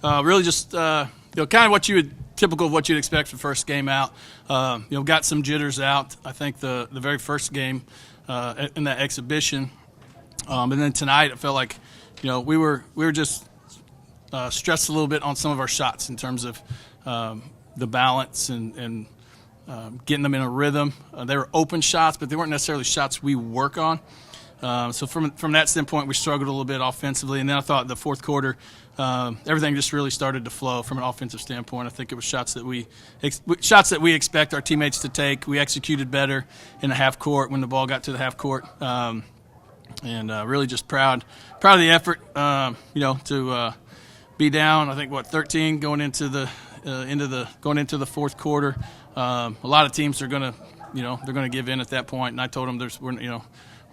Really just kind of typical of what you'd expect for the first game out. Got some jitters out. I think the very first game in that exhibition, and then tonight it felt like we were just stressed a little bit on some of our shots in terms of the balance and getting them in a rhythm. They were open shots, but they weren't necessarily shots we work on. So from that standpoint, we struggled a little bit offensively. And then I thought the fourth quarter, everything just really started to flow from an offensive standpoint. I think it was shots that we expect our teammates to take. We executed better in the half court when the ball got to the half court, and really just proud of the effort. To be down, I think 13 going into the fourth quarter. A lot of teams are gonna give in at that point, and I told them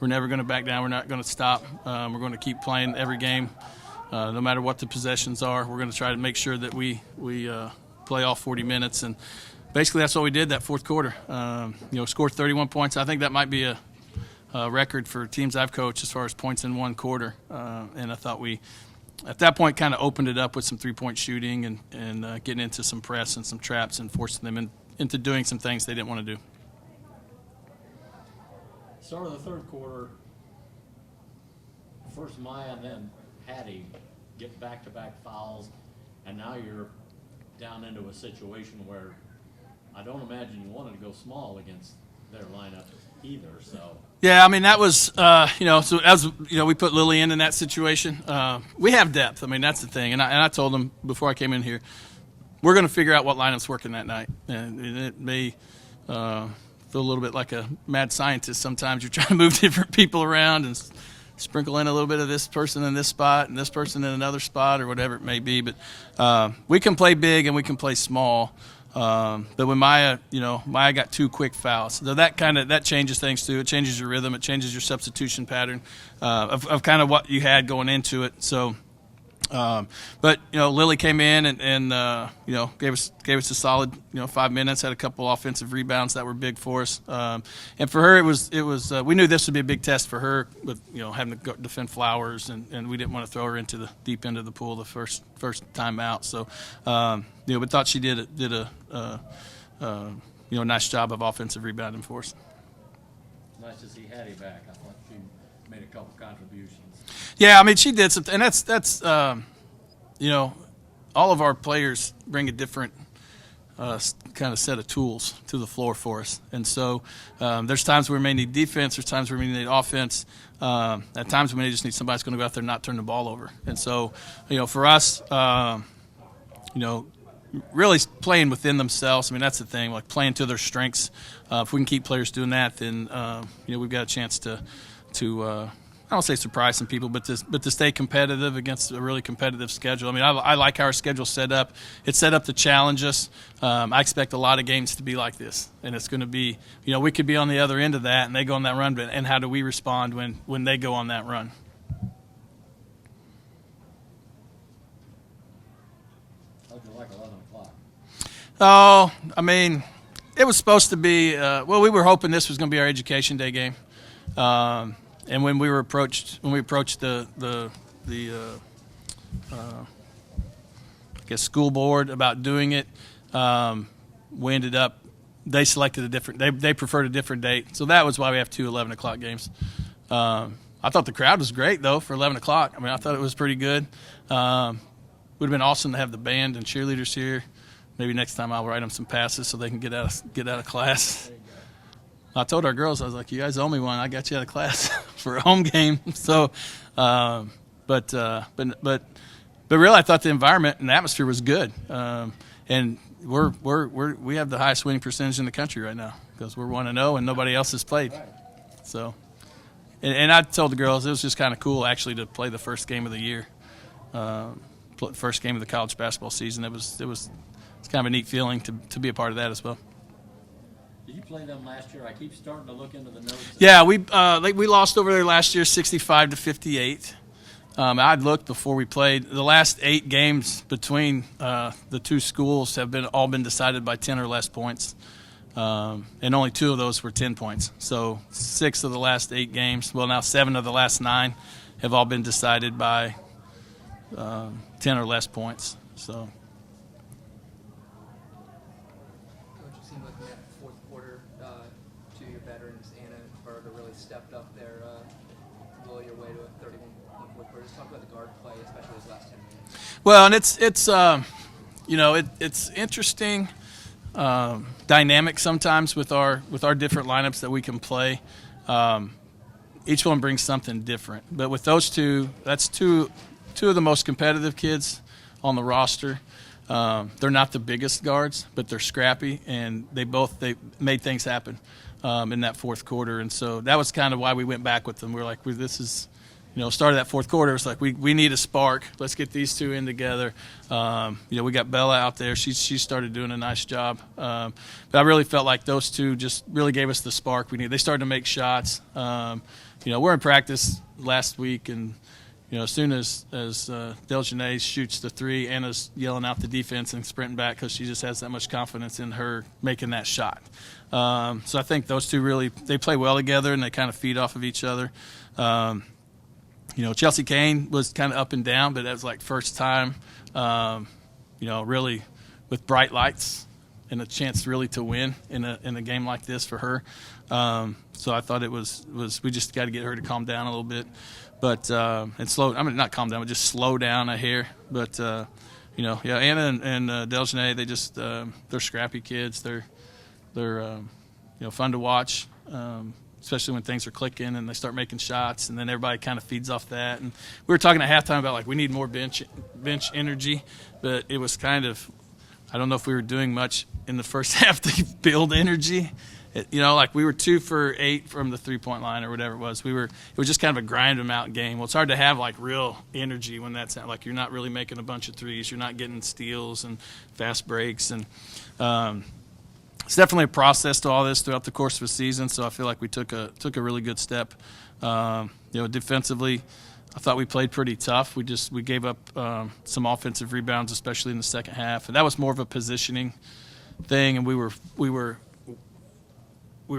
we're never going to back down. We're not going to stop. We're going to keep playing every game, no matter what the possessions are. We're going to try to make sure that we play all 40 minutes, and basically that's what we did that fourth quarter. Scored 31 points. I think that might be a record for teams I've coached as far as points in one quarter. And I thought we, at that point, kind of opened it up with some three-point shooting and getting into some press and some traps and forcing them into doing some things they didn't want to do. Start of the third quarter, first Maya and then Hattie get back-to-back fouls, and now you're down into a situation where I don't imagine you wanted to go small against their lineup either. So yeah, I mean that was so as we put Lily in that situation. We have depth. I mean that's the thing, and I told them before I came in here, we're going to figure out what lineup's working that night, and it may. Feel a little bit like a mad scientist sometimes. You're trying to move different people around and sprinkle in a little bit of this person in this spot and this person in another spot or whatever it may be. But we can play big and we can play small. But when Maya got two quick fouls, so that changes things too. It changes your rhythm. It changes your substitution pattern of kind of what you had going into it. So. But Lily came in and gave us a solid 5 minutes. Had a couple offensive rebounds that were big for us. And for her, it was we knew this would be a big test for her with having to go defend Flowers, and we didn't want to throw her into the deep end of the pool the first time out. So we thought she did a nice job of offensive rebounding for us. Nice to see Hattie back. I thought she made a couple contributions. Yeah, I mean she did something, and that's all of our players bring a different kind of set of tools to the floor for us, and so there's times where we may need defense, there's times where we need offense, at times we may just need somebody that's going to go out there and not turn the ball over, and so for us, really playing within themselves. I mean that's the thing, like playing to their strengths. If we can keep players doing that, then we've got a chance to. I don't say surprise some people, but to stay competitive against a really competitive schedule. I mean, I like how our schedule's set up. It's set up to challenge us. I expect a lot of games to be like this, and it's going to be, we could be on the other end of that, and they go on that run, and how do we respond when they go on that run? How'd you like 11 o'clock? Oh, I mean, it was supposed to be. We were hoping this was going to be our Education Day game. And when we approached the school board about doing it, we ended up. They selected a different. They preferred a different date, so that was why we have two 11 o'clock games. I thought the crowd was great though for 11 o'clock. I mean, I thought it was pretty good. Would have been awesome to have the band and cheerleaders here. Maybe next time I'll write them some passes so they can get out of class. I told our girls, I was like, you guys owe me one. I got you out of class for a home game. So, but really, I thought the environment and the atmosphere was good. And we have the highest winning percentage in the country right now because we're 1-0 and nobody else has played. So, and I told the girls it was just kind of cool actually to play the first game of the year, first game of the college basketball season. It's kind of a neat feeling to be a part of that as well. Did you play them last year? I keep starting to look into the notes. Yeah, we lost over there last year, 65-58. I'd looked before we played. The last 8 games between the two schools have all been decided by 10 or less points, and only 2 of those were 10 points. So 6 of the last 8 games, well now 7 of the last 9, have all been decided by 10 or less points. So. Coach, it seemed like in that fourth quarter, two of your veterans, Anna and Berger, really stepped up there to will your way to a 31-point fourth quarter. Just talk about the guard play, especially those last 10 minutes. Well, and it's interesting dynamic sometimes with our different lineups that we can play. Each one brings something different, but with those two, that's two of the most competitive kids on the roster. They're not the biggest guards, but they're scrappy, and they made things happen in that fourth quarter. And so that was kind of why we went back with them. We were like, this is, start of that fourth quarter. It's like we need a spark. Let's get these two in together. We got Bella out there. She started doing a nice job. But I really felt like those two just really gave us the spark we need. They started to make shots. We're in practice last week, and as soon as Deljanae shoots the three, Anna's yelling out the defense and sprinting back because she just has that much confidence in her making that shot. So I think those two they play well together, and they kind of feed off of each other. Chelsea Kane was kind of up and down, but that was like first time, really with bright lights and a chance really to win in a game like this for her. So I thought it was we just got to get her to calm down a little bit. But not calm down, but just slow down a hair. But Anna and Deljanae, they just they're scrappy kids. They're fun to watch, especially when things are clicking and they start making shots, and then everybody kind of feeds off that. And we were talking at halftime about like we need more bench energy, but it was kind of, I don't know if we were doing much in the first half to build energy. Like we were 2 for 8 from the 3-point line or whatever it was. It was just kind of a grind them out game. Well, it's hard to have like real energy when that's like you're not really making a bunch of threes. You're not getting steals and fast breaks. And it's definitely a process to all this throughout the course of a season. So I feel like we took a really good step. Defensively, I thought we played pretty tough. We gave up some offensive rebounds, especially in the second half. And that was more of a positioning thing, and we were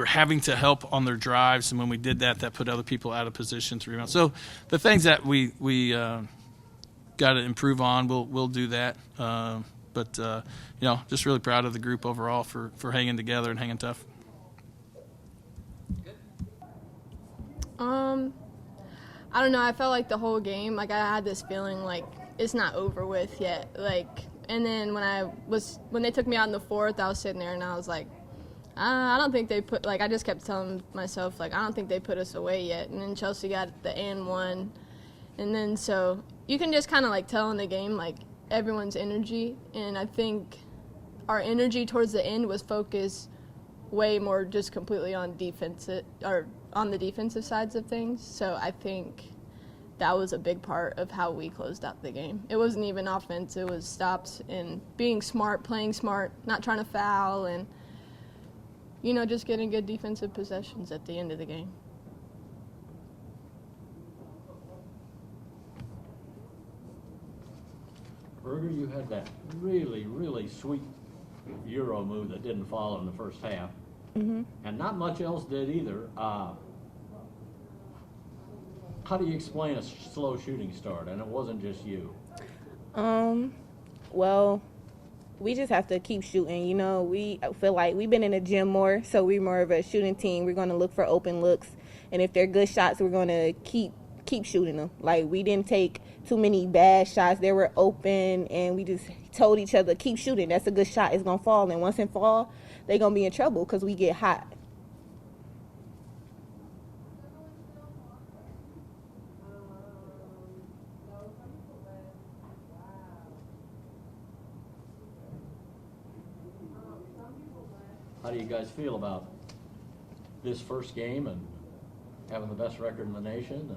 having to help on their drives, and when we did that put other people out of position to rebound. So the things that we got to improve on, we'll do that. But just really proud of the group overall for hanging together and hanging tough. I don't know. I felt like the whole game, like I had this feeling like it's not over with yet. And then when they took me out in the fourth, I was sitting there and I was like, I don't think they put, I just kept telling myself, I don't think they put us away yet. And then Chelsea got the and one. And then so you can just kind of, tell in the game, everyone's energy. And I think our energy towards the end was focused way more just completely on on the defensive sides of things. So I think that was a big part of how we closed out the game. It wasn't even offense. It was stops and being smart, playing smart, not trying to foul, and just getting good defensive possessions at the end of the game. Berger, you had that really, really sweet Euro move that didn't fall in the first half. Mm-hmm. And not much else did either. How do you explain a slow shooting start? And it wasn't just you. Well, we just have to keep shooting. We feel like we've been in the gym more, so we're more of a shooting team. We're going to look for open looks, and if they're good shots, we're going to keep shooting them. We didn't take too many bad shots. They were open, and we just told each other, keep shooting. That's a good shot. It's going to fall, and once it fall, they're going to be in trouble because we get hot. How do you guys feel about this first game and having the best record in the nation?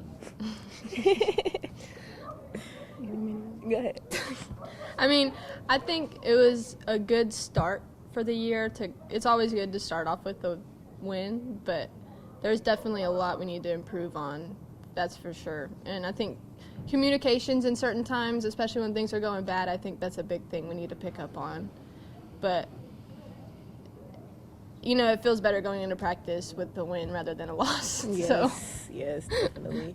Go ahead. I think it was a good start for the year. It's always good to start off with a win, but there's definitely a lot we need to improve on, that's for sure. And I think communications in certain times, especially when things are going bad, I think that's a big thing we need to pick up on. But it feels better going into practice with the win rather than a loss. Yes, definitely.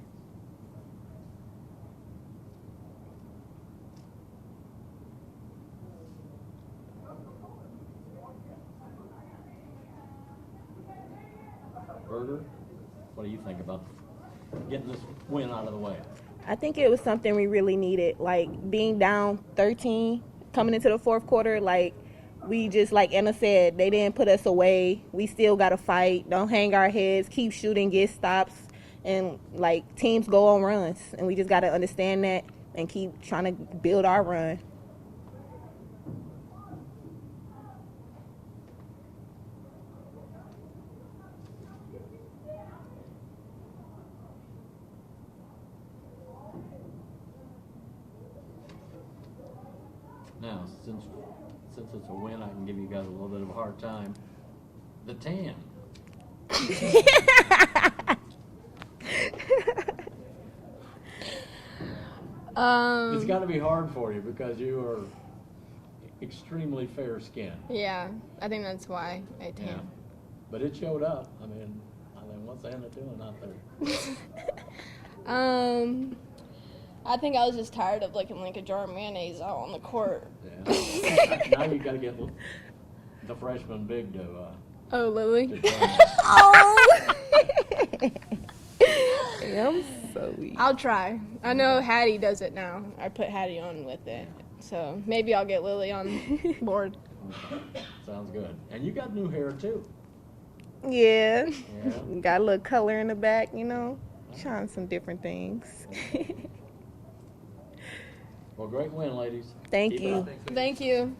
Berger, what do you think about getting this win out of the way? I think it was something we really needed. Like being down 13 coming into the fourth quarter, like we just, like Anna said, they didn't put us away. We still got to fight. Don't hang our heads. Keep shooting, get stops. And, like, teams go on runs. And we just got to understand that and keep trying to build our run. Now, since it's a win, I can give you guys a little bit of a hard time. The tan. It's got to be hard for you because you are extremely fair skinned. Yeah, I think that's why I tan. Yeah. But it showed up. I mean, what's Anna doing out there? I think I was just tired of looking like a jar of mayonnaise out on the court. Yeah. Now you got to get the freshman big to. Oh, Lily. to join us. Oh! I'm so weak. I'll try. I know Hattie does it now. I put Hattie on with it. So maybe I'll get Lily on board. Sounds good. And you got new hair too. Yeah. Yeah. Got a little color in the back, you know. Trying some different things. Well, great win, ladies. Thank Keep it you. up. Thank you.